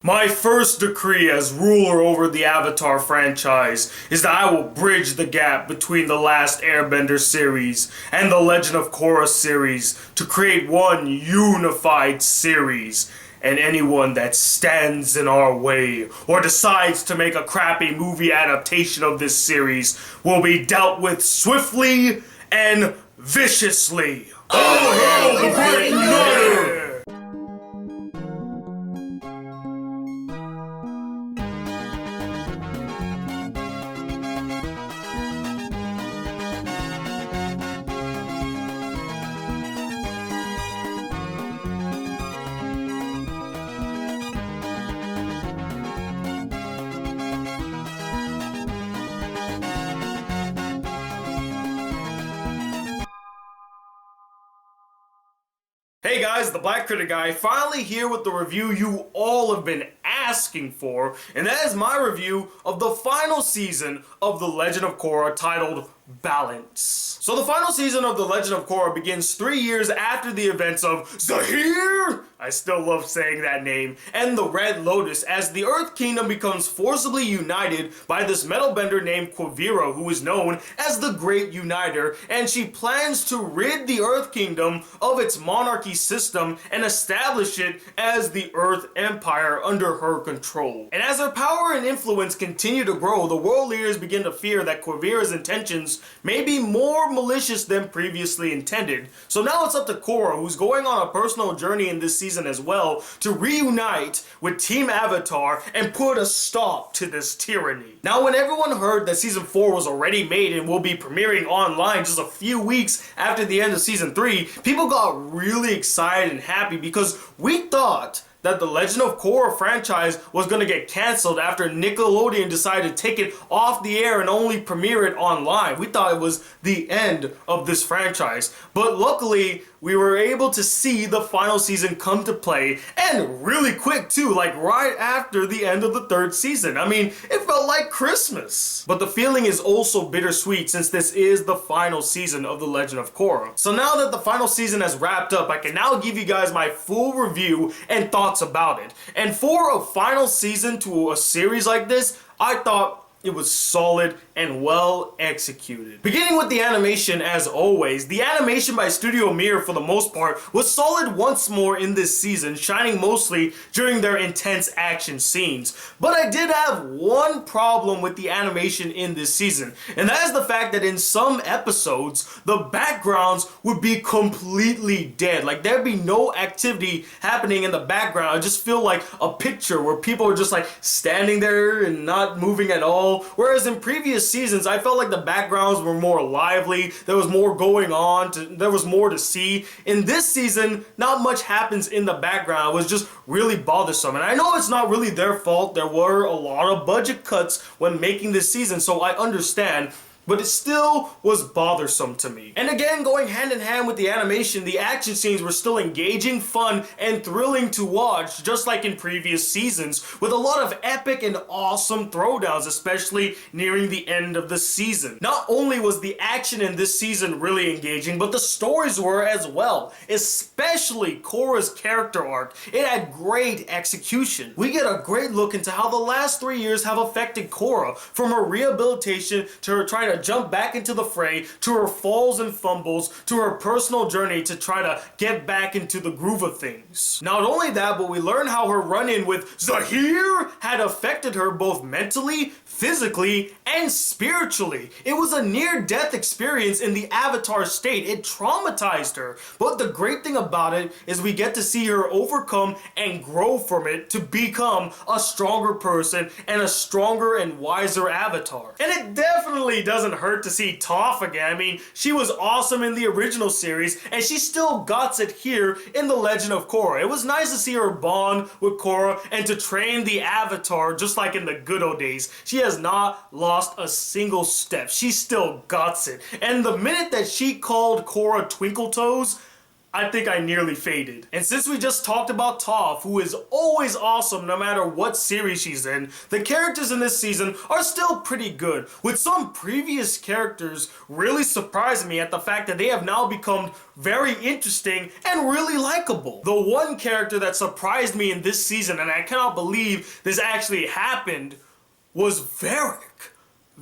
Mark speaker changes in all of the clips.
Speaker 1: My first decree as ruler over the Avatar franchise is that I will bridge the gap between the Last Airbender series and the Legend of Korra series to create one unified series. And anyone that stands in our way or decides to make a crappy movie adaptation of this series will be dealt with swiftly and viciously. All hail the Great Uniter! Hey guys, the Black Critic Guy, finally here with the review you all have been asking for, and that is my review of the final season of The Legend of Korra titled Balance. So the final season of The Legend of Korra begins 3 years after the events of Zahir, I still love saying that name, and the Red Lotus as the Earth Kingdom becomes forcibly united by this metal bender named Quivira, who is known as the Great Uniter, and she plans to rid the Earth Kingdom of its monarchy system and establish it as the Earth Empire under her control. And as her power and influence continue to grow, the world leaders begin to fear that Quivira's intentions may be more malicious than previously intended. So now it's up to Korra, who's going on a personal journey in this season as well, to reunite with Team Avatar and put a stop to this tyranny. Now, when everyone heard that season 4 was already made and will be premiering online just a few weeks after the end of season 3, people got really excited and happy because we thought that the Legend of Korra franchise was going to get cancelled after Nickelodeon decided to take it off the air and only premiere it online. We thought it was the end of this franchise. But luckily, we were able to see the final season come to play, and really quick too, like right after the end of the 3rd season. I mean, it felt like Christmas. But the feeling is also bittersweet since this is the final season of The Legend of Korra. So now that the final season has wrapped up, I can now give you guys my full review and thoughts about it. And for a final season to a series like this, I thought it was solid and well executed. Beginning with the animation, as always, the animation by Studio Mir for the most part was solid once more in this season, shining mostly during their intense action scenes. But I did have one problem with the animation in this season, and that is the fact that in some episodes, the backgrounds would be completely dead. Like there'd be no activity happening in the background. I just feel like a picture where people are just like standing there and not moving at all. Whereas in previous seasons, I felt like the backgrounds were more lively, there was more going on, there was more to see. In this season, not much happens in the background. It was just really bothersome. And I know it's not really their fault. There were a lot of budget cuts when making this season, so I understand. But it still was bothersome to me. And again, going hand in hand with the animation, the action scenes were still engaging, fun, and thrilling to watch, just like in previous seasons, with a lot of epic and awesome throwdowns, especially nearing the end of the season. Not only was the action in this season really engaging, but the stories were as well, especially Korra's character arc. It had great execution. We get a great look into how the last 3 years have affected Korra, from her rehabilitation to her trying to jump back into the fray, to her falls and fumbles, to her personal journey to try to get back into the groove of things. Not only that, but we learn how her run-in with Zahir had affected her both mentally, physically, and spiritually. It was a near-death experience in the Avatar state. It traumatized her. But the great thing about it is we get to see her overcome and grow from it to become a stronger person and a stronger and wiser Avatar. And it definitely doesn't hurt to see Toph again. I mean, she was awesome in the original series, and she still got it here in The Legend of Korra. It was nice to see her bond with Korra and to train the Avatar just like in the good old days. She has not lost a single step. She still got it. And the minute that she called Korra Twinkle Toes, I think I nearly faded. And since we just talked about Toph, who is always awesome no matter what series she's in, the characters in this season are still pretty good, with some previous characters really surprising me at the fact that they have now become very interesting and really likable. The one character that surprised me in this season, and I cannot believe this actually happened, was Varric.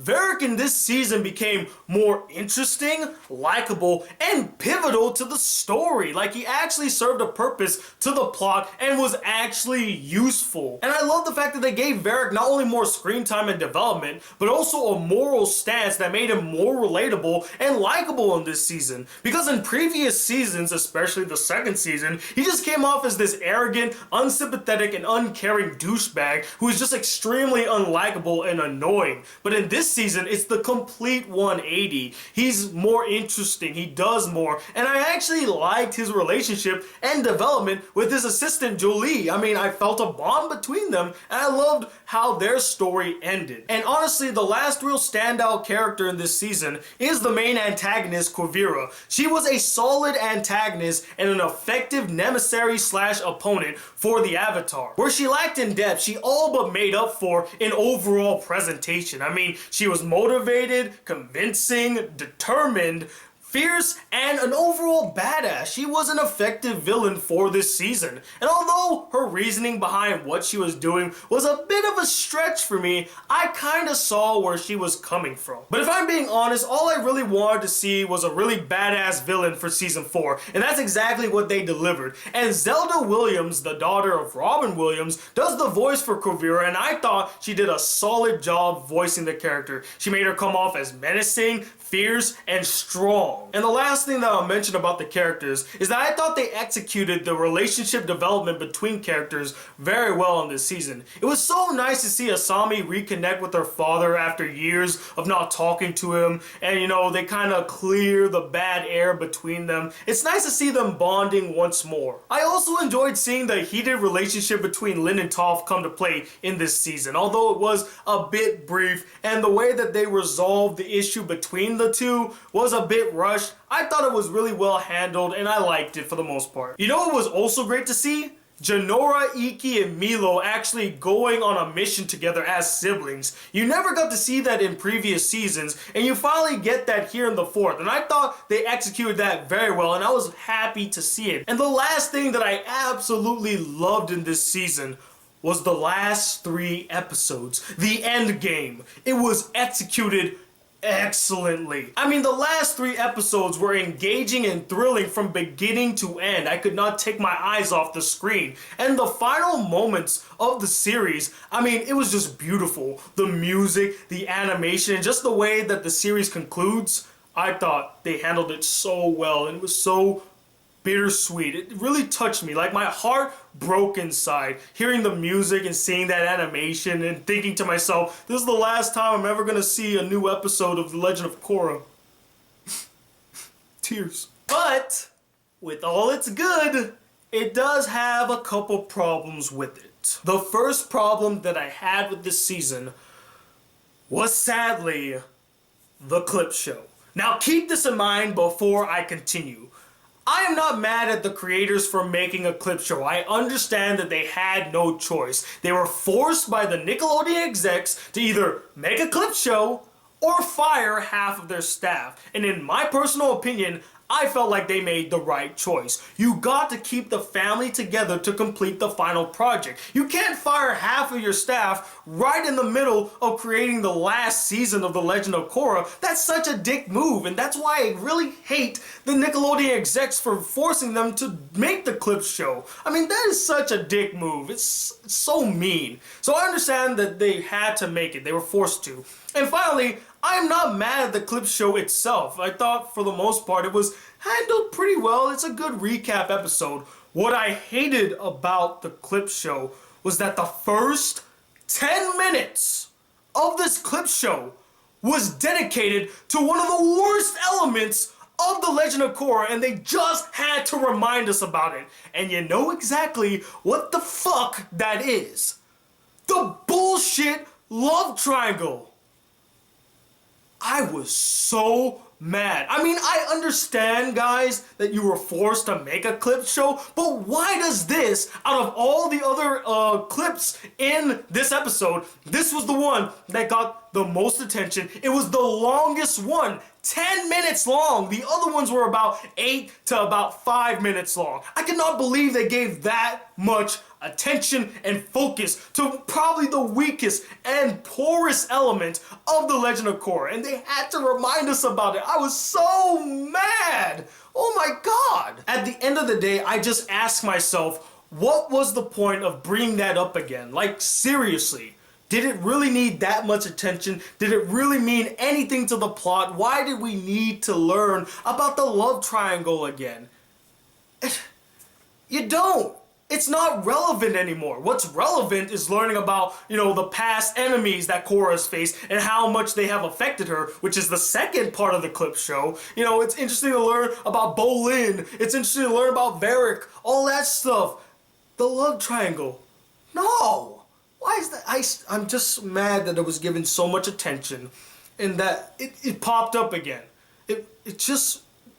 Speaker 1: Varric in this season became more interesting, likable, and pivotal to the story. Like, he actually served a purpose to the plot and was actually useful. And I love the fact that they gave Varric not only more screen time and development, but also a moral stance that made him more relatable and likable in this season. Because in previous seasons, especially the second season, he just came off as this arrogant, unsympathetic, and uncaring douchebag who is just extremely unlikable and annoying. But in this season, it's the complete 180. He's more interesting, he does more, and I actually liked his relationship and development with his assistant Jolie. I mean, I felt a bond between them, and I loved how their story ended. And honestly, the last real standout character in this season is the main antagonist, Quivira. She was a solid antagonist and an effective emissary slash opponent for the Avatar. Where she lacked in depth, she all but made up for in overall presentation. I mean, she was motivated, convincing, determined, fierce, and an overall badass. She was an effective villain for this season. And although her reasoning behind what she was doing was a bit of a stretch for me, I kinda saw where she was coming from. But if I'm being honest, all I really wanted to see was a really badass villain for season 4, and that's exactly what they delivered. And Zelda Williams, the daughter of Robin Williams, does the voice for Quivira, and I thought she did a solid job voicing the character. She made her come off as menacing, fierce, and strong. And the last thing that I'll mention about the characters is that I thought they executed the relationship development between characters very well in this season. It was so nice to see Asami reconnect with her father after years of not talking to him, and you know, they kind of clear the bad air between them. It's nice to see them bonding once more. I also enjoyed seeing the heated relationship between Lin and Toph come to play in this season, although it was a bit brief, and the way that they resolved the issue between the two was a bit rushed. I thought it was really well handled, and I liked it for the most part. You know what was also great to see? Janora, Iki, and Milo actually going on a mission together as siblings. You never got to see that in previous seasons, and you finally get that here in the fourth, and I thought they executed that very well, and I was happy to see it. And the last thing that I absolutely loved in this season was the last 3 episodes, the end game. It was executed excellently. I mean, the last 3 episodes were engaging and thrilling from beginning to end. I could not take my eyes off the screen. And the final moments of the series, I mean, it was just beautiful. The music, the animation, and just the way that the series concludes, I thought they handled it so well, and it was so bittersweet. It really touched me. Like, my heart broke inside hearing the music and seeing that animation and thinking to myself, this is the last time I'm ever gonna see a new episode of The Legend of Korra. Tears. But with all its good, it does have a couple problems with it. The first problem that I had with this season was, sadly, the clip show. Now keep this in mind before I continue. I am not mad at the creators for making a clip show. I understand that they had no choice. They were forced by the Nickelodeon execs to either make a clip show or fire half of their staff. And in my personal opinion, I felt like they made the right choice. You got to keep the family together to complete the final project. You can't fire half of your staff right in the middle of creating the last season of The Legend of Korra. That's such a dick move, and that's why I really hate the Nickelodeon execs for forcing them to make the clip show. I mean, that is such a dick move. It's so mean. So I understand that they had to make it. They were forced to. And finally, I'm not mad at the clip show itself. I thought for the most part it was handled pretty well. It's a good recap episode. What I hated about the clip show was that the first 10 minutes of this clip show was dedicated to one of the worst elements of The Legend of Korra, and they just had to remind us about it. And you know exactly what the fuck that is. The bullshit love triangle. I was so mad. I mean, I understand, guys, that you were forced to make a clip show, but why does this, out of all the other clips in this episode, this was the one that got the most attention? It was the longest one, 10 minutes long. The other ones were about 8 to about 5 minutes long. I cannot believe they gave that much attention and focus to probably the weakest and poorest element of the Legend of Korra, and they had to remind us about it. I was so mad. Oh my god. At the end of the day, I just asked myself, what was the point of bringing that up again? Like, seriously, did it really need that much attention? Did it really mean anything to the plot? Why did we need to learn about the love triangle again? You don't. It's not relevant anymore. What's relevant is learning about, the past enemies that Korra's faced and how much they have affected her, which is the second part of the clip show. It's interesting to learn about Bolin. It's interesting to learn about Varric. All that stuff. The love triangle. No. Why is that? I'm just mad that it was given so much attention and that it popped up again.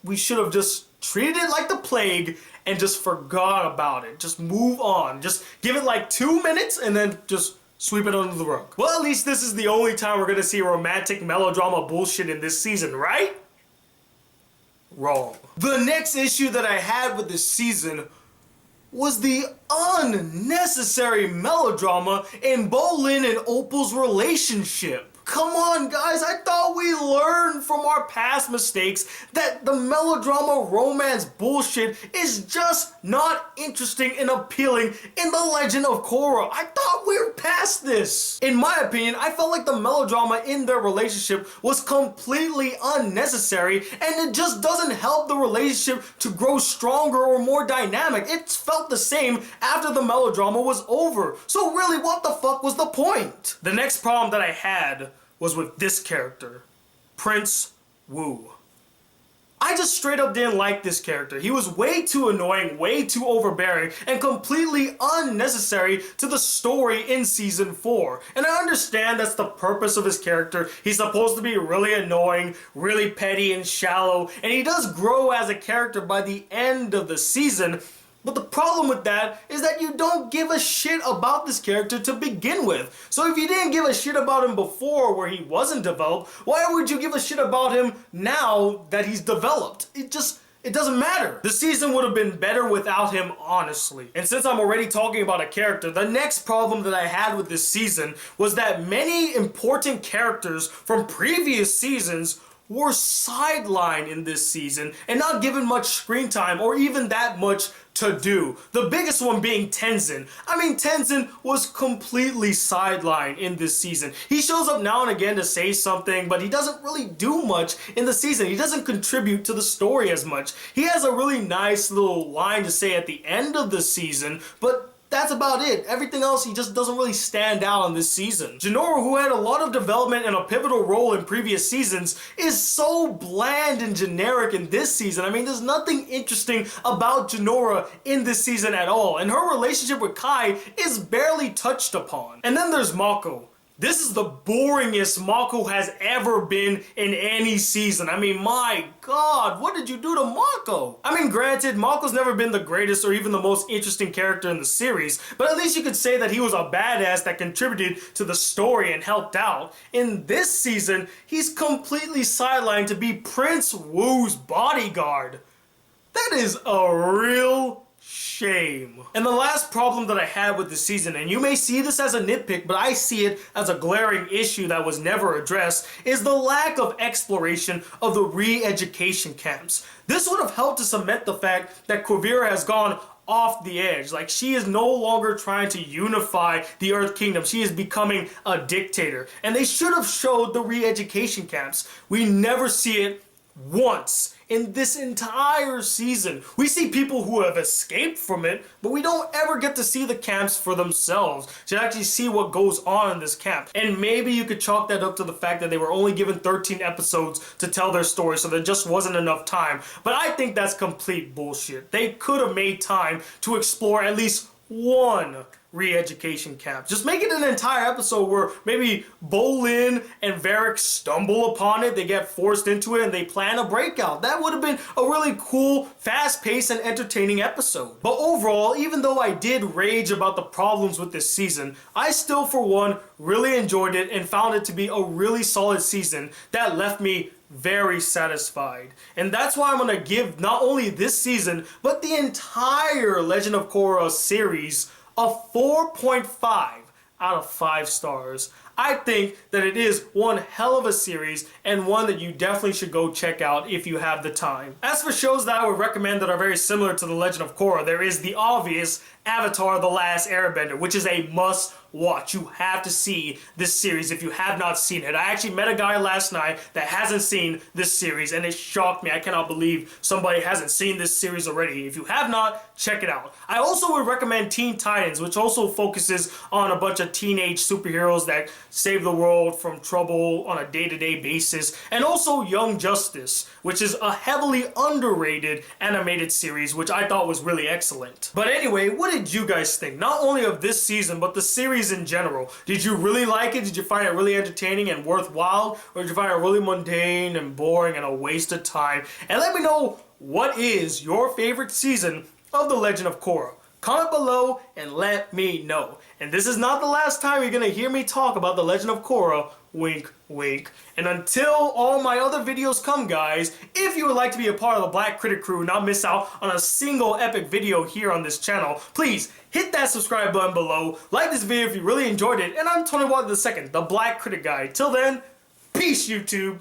Speaker 1: We should have just treated it like the plague and just forgot about it. Just move on. Just give it like 2 minutes and then just sweep it under the rug. Well, at least this is the only time we're gonna see romantic melodrama bullshit in this season, right? Wrong. The next issue that I had with this season was the unnecessary melodrama in Bolin and Opal's relationship. Come on, guys, I thought we learned from our past mistakes that the melodrama romance bullshit is just not interesting and appealing in The Legend of Korra. I thought we were past this. In my opinion, I felt like the melodrama in their relationship was completely unnecessary, and it just doesn't help the relationship to grow stronger or more dynamic. It felt the same after the melodrama was over. So really, what the fuck was the point? The next problem that I had was with this character, Prince Wu. I just straight up didn't like this character. He was way too annoying, way too overbearing, and completely unnecessary to the story in Season 4. And I understand that's the purpose of his character. He's supposed to be really annoying, really petty and shallow, and he does grow as a character by the end of the season. But the problem with that is that you don't give a shit about this character to begin with. So if you didn't give a shit about him before where he wasn't developed, why would you give a shit about him now that he's developed? It doesn't matter. The season would have been better without him, honestly. And since I'm already talking about a character, the next problem that I had with this season was that many important characters from previous seasons were sidelined in this season and not given much screen time or even that much to do. The biggest one being Tenzin. I mean, Tenzin was completely sidelined in this season. He shows up now and again to say something, but he doesn't really do much in the season. He doesn't contribute to the story as much. He has a really nice little line to say at the end of the season, but that's about it. Everything else, he just doesn't really stand out on this season. Jinora, who had a lot of development and a pivotal role in previous seasons, is so bland and generic in this season. I mean, there's nothing interesting about Jinora in this season at all, and her relationship with Kai is barely touched upon. And then there's Mako. This is the boringest Mako has ever been in any season. I mean, my god, what did you do to Mako? I mean, granted, Mako's never been the greatest or even the most interesting character in the series, but at least you could say that he was a badass that contributed to the story and helped out. In this season, he's completely sidelined to be Prince Wu's bodyguard. That is a real shame. And the last problem that I had with the season, and you may see this as a nitpick, but I see it as a glaring issue that was never addressed, is the lack of exploration of the re-education camps. This would have helped to cement the fact that Quivira has gone off the edge. Like, she is no longer trying to unify the Earth Kingdom. She is becoming a dictator. And they should have showed the re-education camps. We never see it once in this entire season. We see people who have escaped from it, but we don't ever get to see the camps for themselves, to actually see what goes on in this camp. And maybe you could chalk that up to the fact that they were only given 13 episodes to tell their story, so there just wasn't enough time. But I think that's complete bullshit. They could have made time to explore at least one re-education camps. Just make it an entire episode where maybe Bolin and Varric stumble upon it, they get forced into it, and they plan a breakout. That would have been a really cool, fast-paced, and entertaining episode. But overall, even though I did rage about the problems with this season, I still, for one, really enjoyed it and found it to be a really solid season that left me very satisfied. And that's why I'm going to give not only this season, but the entire Legend of Korra series a 4.5 out of 5 stars. I think that it is one hell of a series and one that you definitely should go check out if you have the time. As for shows that I would recommend that are very similar to The Legend of Korra, there is the obvious Avatar: The Last Airbender, which is a must watch. You have to see this series if you have not seen it. I actually met a guy last night that hasn't seen this series, and it shocked me. I cannot believe somebody hasn't seen this series already. If you have not, check it out. I also would recommend Teen Titans, which also focuses on a bunch of teenage superheroes that save the world from trouble on a day-to-day basis, and also Young Justice, which is a heavily underrated animated series, which I thought was really excellent. But anyway, what did you guys think? Not only of this season, but the series in general. Did you really like it? Did you find it really entertaining and worthwhile? Or did you find it really mundane and boring and a waste of time? And let me know, what is your favorite season of The Legend of Korra? Comment below and let me know. And this is not the last time you're gonna hear me talk about The Legend of Korra. Wink, wink. And until all my other videos come, guys, if you would like to be a part of the Black Critic crew and not miss out on a single epic video here on this channel, please hit that subscribe button below, like this video if you really enjoyed it, and I'm Tony Watt II, the Black Critic Guy. Till then, peace, YouTube!